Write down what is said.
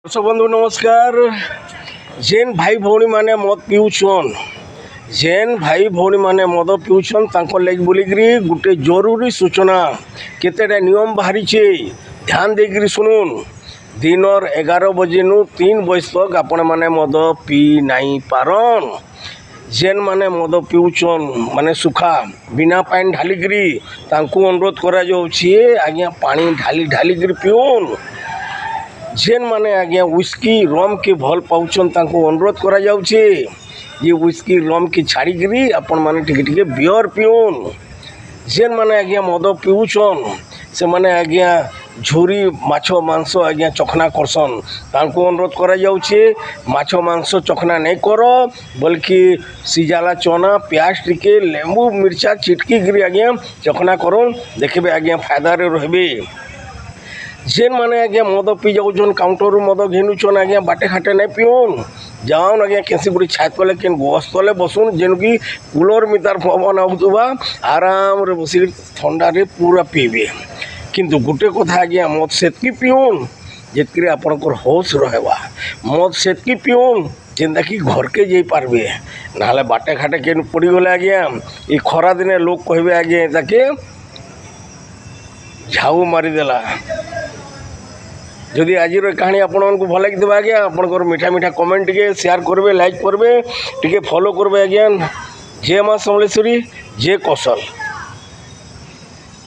दर्शक बंधु नमस्कार। जेन भाई भौणी माने मद पिउछन तांको लगे बोलिकी गोटे जरूरी सूचना केतेटा नियम बाहरी ध्यान देकर शुणुन। दिनर 11 बजे 3 बजे तक आपण माने मद पी नहीं पारन। जेन माने मद पिउछन माने सुखा बिना पानी ढालिकी तांको अनुरोध करा जाउछि आज्ञा पानी ढाली ढालिकी पिउन। जेन माने आज्ञा व्हिस्की रम के भल पाउछन तांको अनुरोध करा जाउछि ये व्हिस्की रम के छाड़िकी आपण माने टिके टिके बियर पिउन। जेन माने आज्ञा मद पिउछन से माने आज्ञा झोरी माछ मांस आज्ञा चखना करसन तांको अनुरोध करा जाउछि माछ मांस चखना नहीं कर बल्कि सिजाला चना प्याज टिके लेंबू मिर्चा चिटकी गिरी आज्ञा चखना करन देखबे आज्ञा फायदा रे रहबे। जेन माने आज्ञा मद पी जाऊन काउंटर मद घेनुछन आज्ञा बाटे खाटे नहीं पिउन जाऊन आज्ञा कैसी गुड़ी छात कले के गस तले बसुन जेन कि कूलर मितार पवन आउतबा आराम रे बसी ठंडा रे पूरा पीबे। किंतु गोटे कथा आज्ञा मद सेतकी पिउन जितकी आपणकर होश रहबा। मद सेतकी पिउन जेनता कि घर के जाई पारबे नाले बाटे खाटे के पड़ी गले आज्ञा ये खरा दिने लोग कहबे आज्ञा ताके झाऊ मारिदेला। जदि आज कहानी आपको भल लगी आज्ञा आपंकर मीठा मीठा कमेंट टे शेयर करेंगे लाइक करेंगे टे फॉलो करेंगे आज्ञा। जय माँ समलेश्वरी जय कौशल।